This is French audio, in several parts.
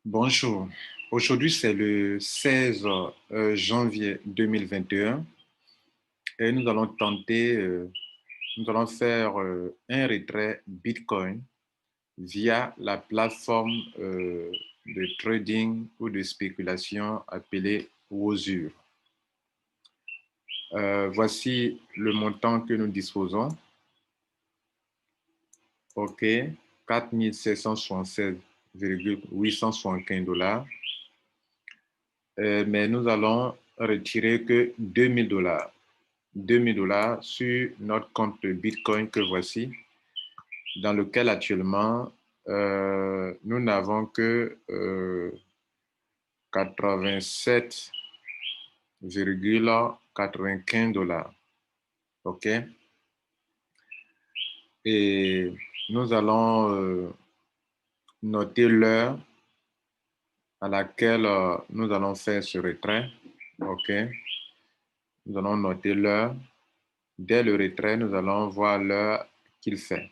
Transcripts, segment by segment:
Bonjour. Aujourd'hui, c'est le 16 janvier 2021 et nous allons nous allons faire un retrait Bitcoin via la plateforme de trading ou de spéculation appelée Wozur. Voici le montant que nous disposons. OK, 4776,875 $. Mais nous allons retirer que $2000. $2000 sur notre compte Bitcoin que voici, dans lequel actuellement, nous n'avons que 87,95 $. OK? Et nous allons noter l'heure à laquelle nous allons faire ce retrait. OK? Nous allons noter l'heure. Dès le retrait, nous allons voir l'heure qu'il fait.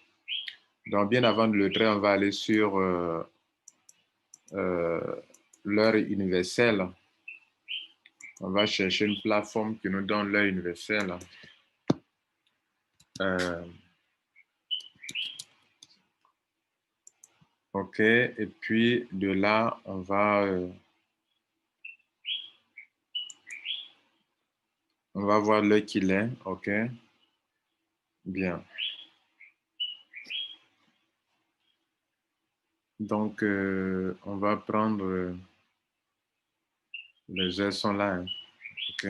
Donc, bien avant le retrait, on va aller sur l'heure universelle. On va chercher une plateforme qui nous donne l'heure universelle. OK. Et puis, de là, on va voir l'heure qu'il est. OK. Bien. Donc, on va prendre les heures sont là. Hein. OK.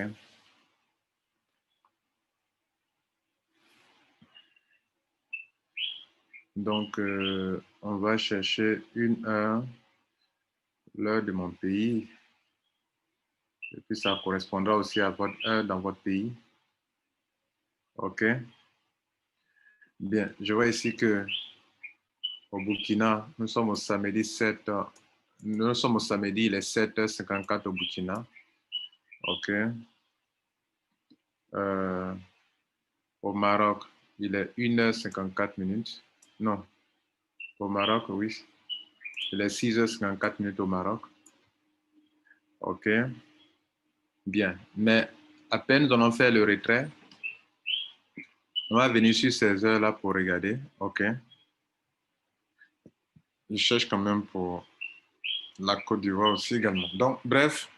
Donc, on va chercher une heure, l'heure de mon pays. Et puis, ça correspondra aussi à votre heure dans votre pays. OK. Bien. Je vois ici que au Burkina, nous sommes au samedi 7. Nous sommes au samedi, il est 7h54 au Burkina. OK. Au Maroc, il est 1h54. Non. Au Maroc, oui. Il est 6h54 au Maroc. OK. Bien. Mais à peine nous allons faire le retrait, on va venir sur ces heures-là pour regarder. OK. Je cherche quand même pour la Côte d'Ivoire aussi également. Donc, bref,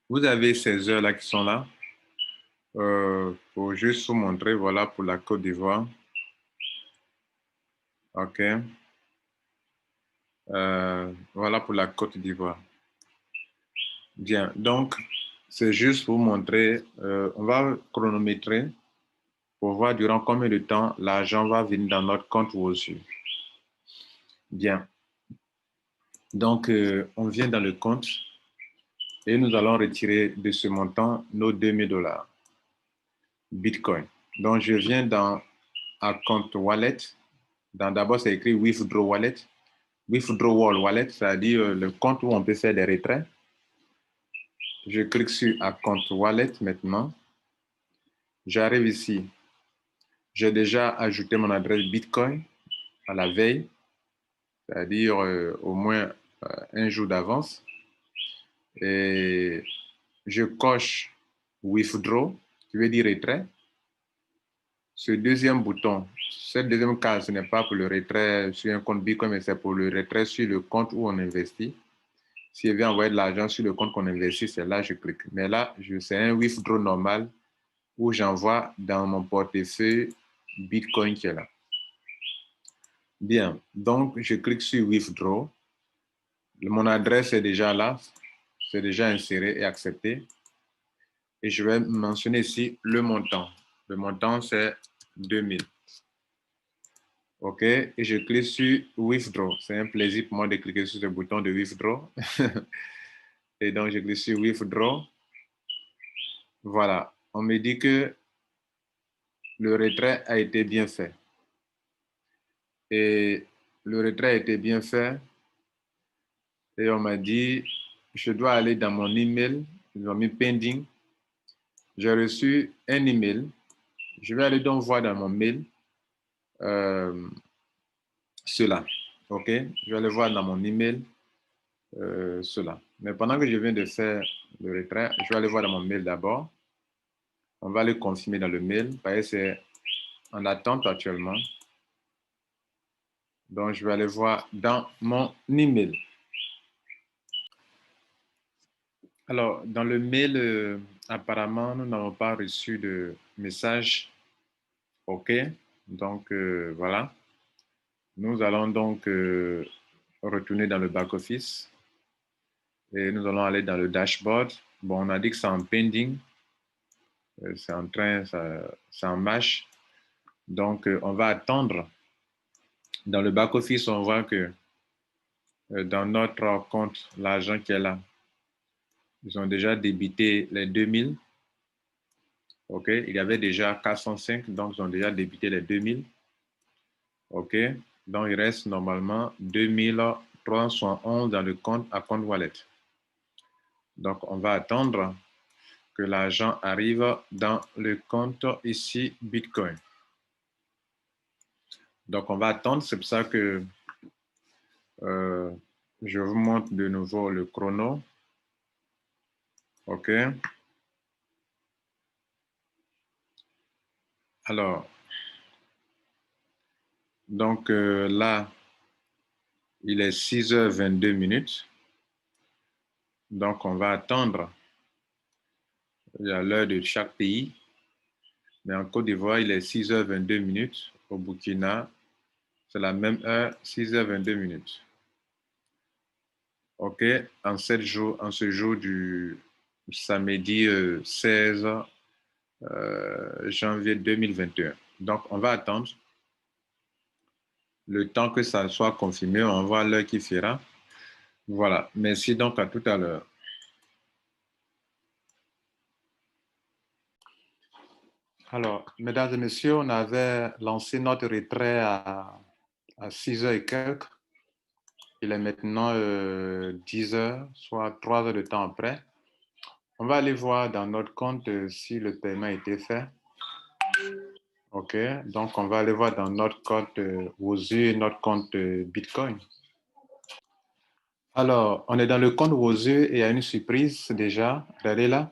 vous avez ces heures-là qui sont là. Pour juste vous montrer, voilà pour la Côte d'Ivoire. OK. Voilà pour la Côte d'Ivoire. Bien, donc, c'est juste pour vous montrer, on va chronométrer pour voir durant combien de temps l'argent va venir dans notre compte Wozur. Bien. Donc, on vient dans le compte et nous allons retirer de ce montant nos $2000 Bitcoin. Donc, je viens dans un compte wallet. D'abord, c'est écrit Withdraw Wallet. Withdrawal Wallet, c'est-à-dire le compte où on peut faire des retraits. Je clique sur Account Wallet maintenant. J'arrive ici. J'ai déjà ajouté mon adresse Bitcoin à la veille, c'est-à-dire au moins un jour d'avance. Et je coche Withdraw, qui veut dire retrait. Ce deuxième bouton, cette deuxième case, ce n'est pas pour le retrait sur un compte Bitcoin, mais c'est pour le retrait sur le compte où on investit. Si je veux envoyer de l'argent sur le compte qu'on investit, c'est là que je clique. Mais là, c'est un withdraw normal où j'envoie dans mon portefeuille Bitcoin qui est là. Bien, donc je clique sur withdraw. Mon adresse est déjà là, c'est déjà inséré et accepté. Et je vais mentionner ici le montant. Le montant, c'est 2000. OK, et je clique sur withdraw. C'est un plaisir pour moi de cliquer sur ce bouton de withdraw. Et donc, je clique sur withdraw. Voilà, on me dit que le retrait a été bien fait. Et le retrait a été bien fait. Et on m'a dit, je dois aller dans mon email. Ils ont mis pending. J'ai reçu un email. Je vais aller donc voir dans mon mail cela. OK, je vais aller voir dans mon email cela. Mais pendant que je viens de faire le retrait, je vais aller voir dans mon mail d'abord. On va le confirmer dans le mail. Parce que c'est en attente actuellement. Donc, je vais aller voir dans mon email. Alors, dans le mail, apparemment, nous n'avons pas reçu de message. OK. Donc, voilà. Nous allons donc retourner dans le back-office et nous allons aller dans le dashboard. Bon, on a dit que c'est en pending. C'est en train, c'est en marche. Donc, on va attendre. Dans le back-office, on voit que dans notre compte, l'argent qui est là, ils ont déjà débité les 2000. OK, il y avait déjà 405, donc ils ont déjà débité les 2000. OK, donc il reste normalement 2311 dans le compte à compte wallet. Donc, on va attendre que l'argent arrive dans le compte ici Bitcoin. Donc, on va attendre. C'est pour ça que je vous montre de nouveau le chrono. OK. Alors, donc là, il est 6h22 minutes. Donc, on va attendre. Il y a l'heure de chaque pays. Mais en Côte d'Ivoire, il est 6h22 minutes. Au Burkina, c'est la même heure, 6h22 minutes. OK, en ce jour du samedi 16 janvier 2021. Donc, on va attendre le temps que ça soit confirmé. On va voir l'heure qui fera. Voilà. Merci donc à tout à l'heure. Alors, mesdames et messieurs, on avait lancé notre retrait à 6 heures et quelques. Il est maintenant 10 heures, soit 3 heures de temps après. On va aller voir dans notre compte si le paiement a été fait. OK, donc on va aller voir dans notre compte Wozu, notre compte Bitcoin. Alors, on est dans le compte Wozu et il y a une surprise déjà. Regardez là.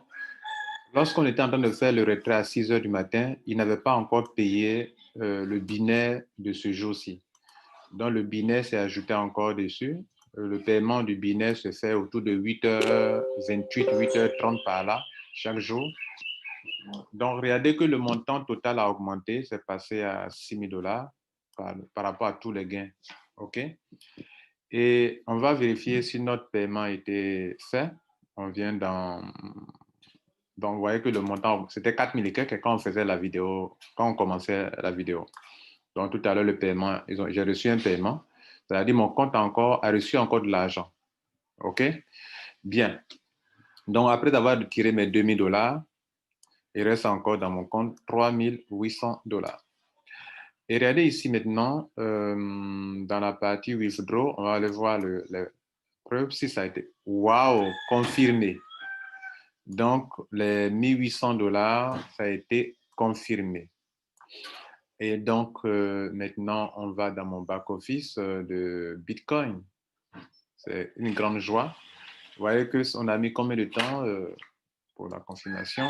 Lorsqu'on était en train de faire le retrait à 6 heures du matin, il n'avait pas encore payé le binaire de ce jour-ci. Donc, le binaire s'est ajouté encore dessus. Le paiement du binaire se fait autour de 8h28, 8h30 par là, chaque jour. Donc, regardez que le montant total a augmenté, c'est passé à 6 000 $ par rapport à tous les gains. OK? Et on va vérifier si notre paiement a été fait. On vient dans... Donc, vous voyez que le montant, c'était 4 000 et quelques quand on faisait la vidéo, quand on commençait la vidéo. Donc, tout à l'heure, le paiement, j'ai reçu un paiement. C'est-à-dire, mon compte a reçu encore de l'argent. OK? Bien. Donc, après avoir retiré mes 2 000 $, il reste encore dans mon compte 3 800 $. Et regardez ici maintenant, dans la partie withdraw, on va aller voir les preuves si ça a été. Waouh, confirmé. Donc, les 1 800 $, ça a été confirmé. Et donc, maintenant, on va dans mon back-office de Bitcoin. C'est une grande joie. Vous voyez qu'on a mis combien de temps pour la confirmation?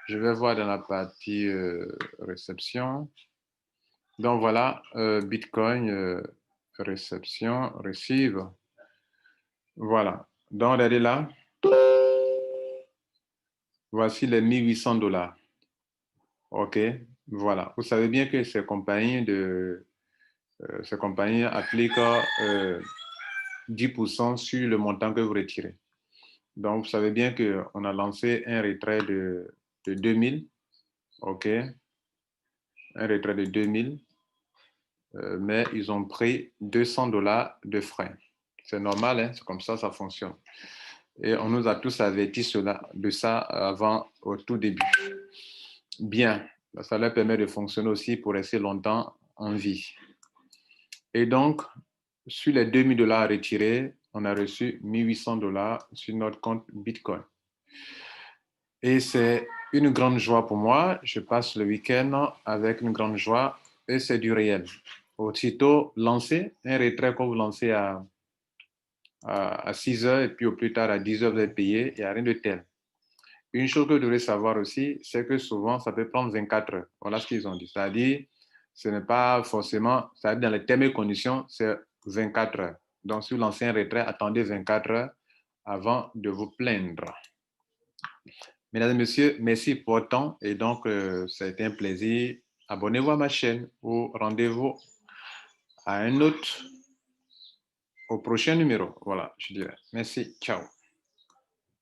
Je vais voir dans la partie réception. Donc voilà, Bitcoin, réception, receive. Voilà. Donc regardez là. Voici les 1 800 $. OK. Voilà. Vous savez bien que ces compagnies appliquent 10% sur le montant que vous retirez. Donc, vous savez bien qu'on a lancé un retrait de 2000. OK. Un retrait de 2000. Mais ils ont pris 200 $ de frais. C'est normal, hein? C'est comme ça fonctionne. Et on nous a tous avertis de ça avant, au tout début. Bien, ça leur permet de fonctionner aussi pour rester longtemps en vie. Et donc, sur les 2 000 $ retirés, on a reçu 1 800 $ sur notre compte Bitcoin. Et c'est une grande joie pour moi. Je passe le week-end avec une grande joie et c'est du réel. aussitôt lancer un retrait que vous lancez à 6 heures et puis au plus tard à 10 heures, vous êtes payé, il n'y a rien de tel. Une chose que vous devez savoir aussi, c'est que souvent, ça peut prendre 24 heures. Voilà ce qu'ils ont dit. C'est-à-dire, ce n'est pas forcément, c'est-à-dire dans les termes et conditions, c'est 24 heures. Donc, si vous lancez un retrait, attendez 24 heures avant de vous plaindre. Mesdames et messieurs, merci pour votre temps. Et donc, ça a été un plaisir. Abonnez-vous à ma chaîne ou rendez-vous à un autre, au prochain numéro. Voilà, je dirais. Merci. Ciao.